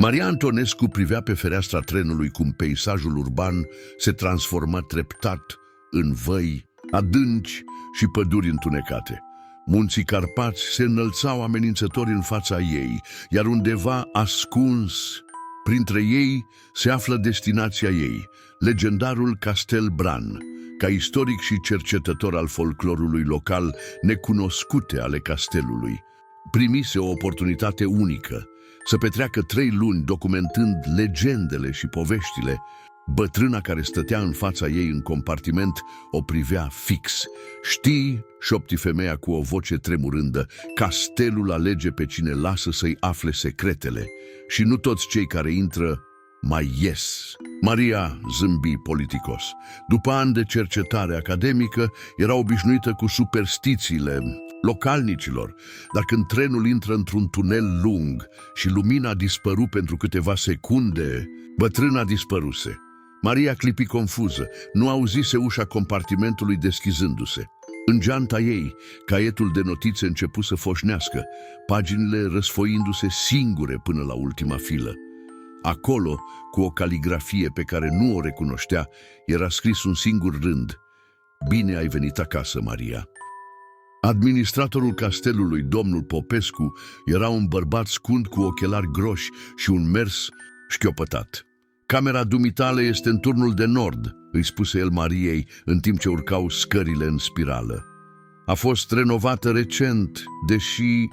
Maria Antonescu privea pe fereastra trenului cum peisajul urban se transforma treptat în văi, adânci și păduri întunecate. Munții Carpați se înălțau amenințători în fața ei, iar undeva ascuns printre ei se află destinația ei, legendarul Castel Bran. Ca istoric și cercetător al folclorului local, necunoscute ale castelului, primise o oportunitate unică să petreacă 3 luni documentând legendele și poveștile. Bătrâna care stătea în fața ei în compartiment o privea fix. "Știi," șopti femeia cu o voce tremurândă, "castelul alege pe cine lasă să-i afle secretele și nu toți cei care intră mai ies." Maria zâmbi politicos. După ani de cercetare academică, era obișnuită cu superstițiile localnicilor, dar când trenul intră într-un tunel lung și lumina dispăru pentru câteva secunde, bătrâna dispăruse. Maria clipi confuză, nu auzise ușa compartimentului deschizându-se. În geanta ei, caietul de notițe începu să foșnească, paginile răsfoindu-se singure până la ultima filă. Acolo, cu o caligrafie pe care nu o recunoștea, era scris un singur rând: "Bine ai venit acasă, Maria." Administratorul castelului, domnul Popescu, era un bărbat scund cu ochelari groși și un mers șchiopătat. "Camera dumitale este în turnul de nord," îi spuse el Mariei în timp ce urcau scările în spirală. "A fost renovată recent, deși..."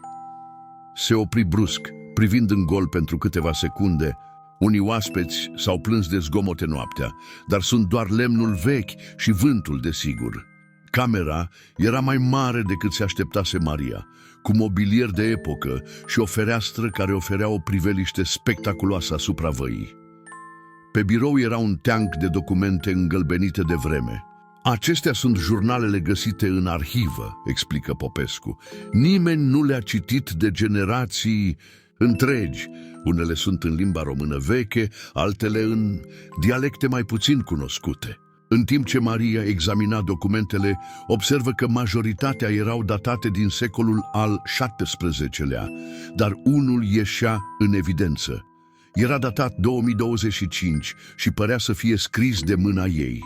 Se opri brusc, privind în gol pentru câteva secunde. Unii oaspeți s-au plâns de zgomote noaptea, dar sunt doar lemnul vechi și vântul, desigur. Camera era mai mare decât se așteptase Maria, cu mobilier de epocă și o fereastră care oferea o priveliște spectaculoasă asupra văii. Pe birou era un teanc de documente îngălbenite de vreme. "Acestea sunt jurnalele găsite în arhivă," explică Popescu. "Nimeni nu le-a citit de generații întregi. Unele sunt în limba română veche, altele în dialecte mai puțin cunoscute." În timp ce Maria examina documentele, observă că majoritatea erau datate din secolul al XVII-lea, dar unul ieșea în evidență. Era datat 2025 și părea să fie scris de mâna ei.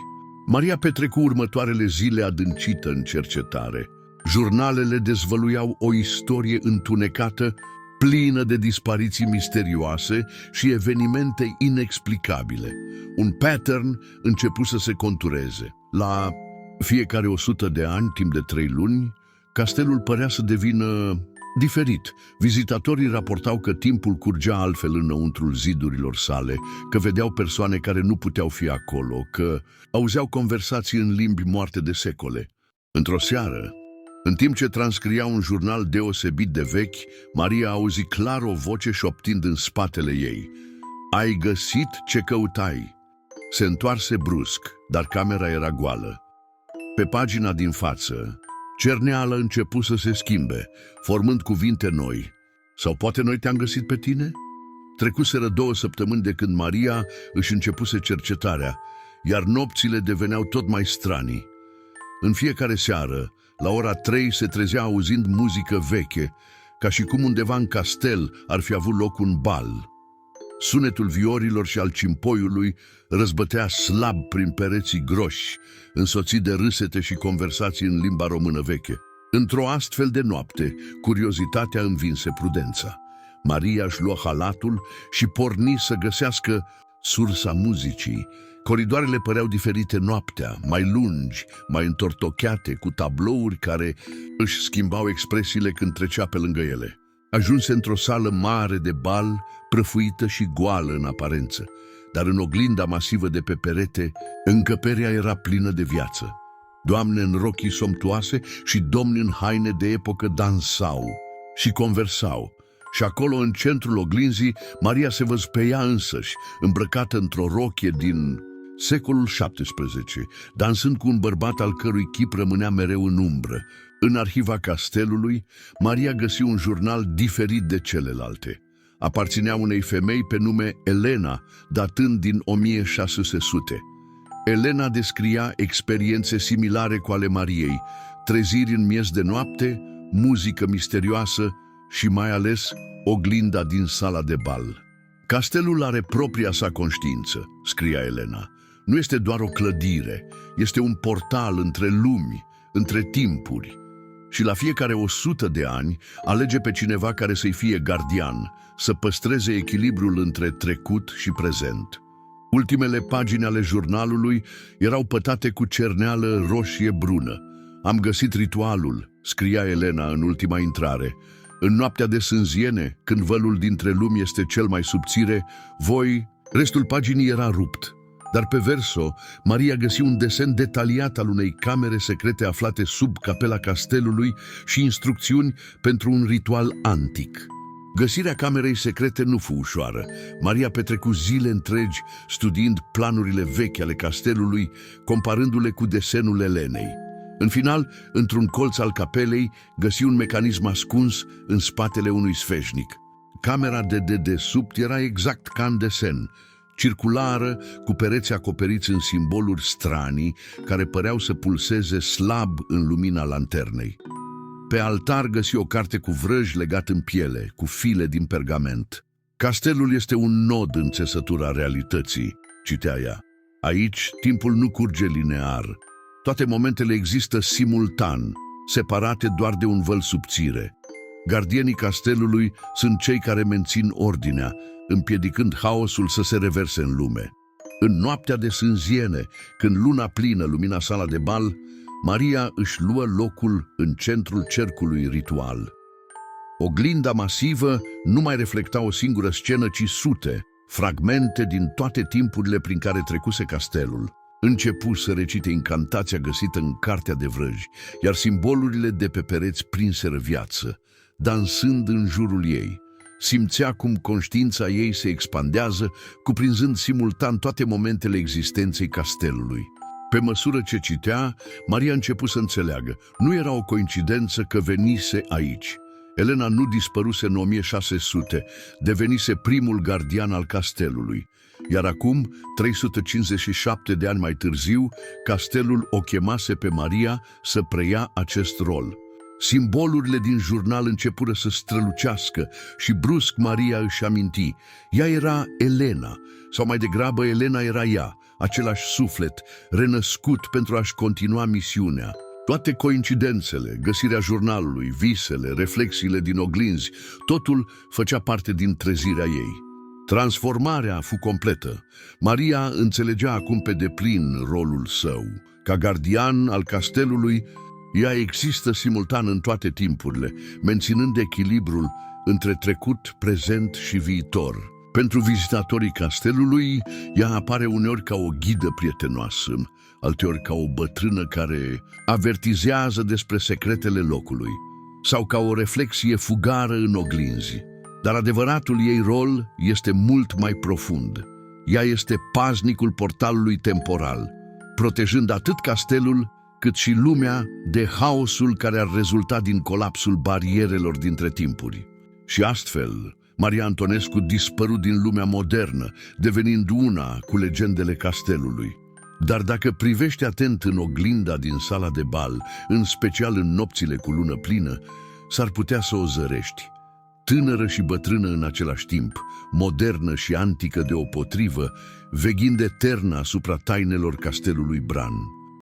Maria petrecu următoarele zile adâncită în cercetare. Jurnalele dezvăluiau o istorie întunecată, plină de dispariții misterioase și evenimente inexplicabile. Un pattern începu să se contureze. La fiecare 100 de ani, timp de 3 luni, castelul părea să devină diferit. Vizitatorii raportau că timpul curgea altfel înăuntrul zidurilor sale, că vedeau persoane care nu puteau fi acolo, că auzeau conversații în limbi moarte de secole. Într-o seară, în timp ce transcria un jurnal deosebit de vechi, Maria auzi clar o voce șoptind în spatele ei: "Ai găsit ce căutai." Se întoarse brusc, dar camera era goală. Pe pagina din față, cerneala începu să se schimbe, formând cuvinte noi. "Sau poate noi te-am găsit pe tine?" Trecuseră 2 săptămâni de când Maria își începuse cercetarea, iar nopțile deveneau tot mai stranii. În fiecare seară, la ora 3 se trezea auzind muzică veche, ca și cum undeva în castel ar fi avut loc un bal. Sunetul viorilor și al cimpoiului răzbătea slab prin pereții groși, însoțit de râsete și conversații în limba română veche. Într-o astfel de noapte, curiozitatea învinse prudența. Maria își luă halatul și porni să găsească sursa muzicii. Coridoarele păreau diferite noaptea, mai lungi, mai întortocheate, cu tablouri care își schimbau expresiile când trecea pe lângă ele. Ajunse într-o sală mare de bal, prăfuită și goală în aparență, dar în oglinda masivă de pe perete, încăperea era plină de viață. Doamne în rochii somptuoase și domni în haine de epocă dansau și conversau. Și acolo, în centrul oglinzii, Maria se văzu pe ea însăși, îmbrăcată într-o rochie din secolul XVII, dansând cu un bărbat al cărui chip rămânea mereu în umbră. În arhiva castelului, Maria găsi un jurnal diferit de celelalte. Aparținea unei femei pe nume Elena, datând din 1600. Elena descria experiențe similare cu ale Mariei, treziri în miez de noapte, muzică misterioasă și mai ales oglinda din sala de bal. Castelul are propria sa conștiință, scria Elena. Nu este doar o clădire, este un portal între lumi, între timpuri. Și la fiecare 100 de ani alege pe cineva care să-i fie gardian, să păstreze echilibrul între trecut și prezent. Ultimele pagini ale jurnalului erau pătate cu cerneală roșie-brună. Am găsit ritualul, scria Elena în ultima intrare. În noaptea de sânziene, când vălul dintre lumi este cel mai subțire, restul paginii era rupt. Dar pe verso, Maria găsi un desen detaliat al unei camere secrete aflate sub capela castelului și instrucțiuni pentru un ritual antic. Găsirea camerei secrete nu fu ușoară. Maria petrecu zile întregi studiind planurile vechi ale castelului, comparându-le cu desenul Elenei. În final, într-un colț al capelei, găsi un mecanism ascuns în spatele unui sfeșnic. Camera de dedesubt era exact ca în desen, circulară, cu pereți acoperiți în simboluri stranii, care păreau să pulseze slab în lumina lanternei. Pe altar găsi o carte cu vrăji legat în piele, cu file din pergament. Castelul este un nod în țesătura realității, citea ea. Aici, timpul nu curge linear. Toate momentele există simultan, separate doar de un văl subțire. Gardienii castelului sunt cei care mențin ordinea, împiedicând haosul să se reverse în lume. În noaptea de sânziene, când luna plină lumina sala de bal, Maria își luă locul în centrul cercului ritual. Oglinda masivă nu mai reflecta o singură scenă, ci sute, fragmente din toate timpurile prin care trecuse castelul. Începu să recite incantația găsită în cartea de vrăji, iar simbolurile de pe pereți prinseră viață, dansând în jurul ei. Simțea cum conștiința ei se expandează, cuprinzând simultan toate momentele existenței castelului. Pe măsură ce citea, Maria a început să înțeleagă. Nu era o coincidență că venise aici. Elena nu dispăruse în 1600, devenise primul gardian al castelului. Iar acum, 357 de ani mai târziu, castelul o chemase pe Maria să preia acest rol. Simbolurile din jurnal începură să strălucească și brusc Maria își aminti. Ea era Elena, sau mai degrabă Elena era ea, același suflet, renăscut pentru a-și continua misiunea. Toate coincidențele, găsirea jurnalului, visele, reflexiile din oglinzi, totul făcea parte din trezirea ei. Transformarea fu completă. Maria înțelegea acum pe deplin rolul său. Ca gardian al castelului, ea există simultan în toate timpurile, menținând echilibrul între trecut, prezent și viitor. Pentru vizitatorii castelului, ea apare uneori ca o ghidă prietenoasă, alteori ca o bătrână care avertizează despre secretele locului, sau ca o reflexie fugară în oglinzi. Dar adevăratul ei rol este mult mai profund. Ea este paznicul portalului temporal, protejând atât castelul, cât și lumea de haosul care ar rezulta din colapsul barierelor dintre timpuri. Și astfel, Maria Antonescu dispărut din lumea modernă, devenind una cu legendele castelului. Dar dacă privești atent în oglinda din sala de bal, în special în nopțile cu lună plină, s-ar putea să o zărești. Tânără și bătrână în același timp, modernă și antică deopotrivă, veghind eternă asupra tainelor castelului Bran.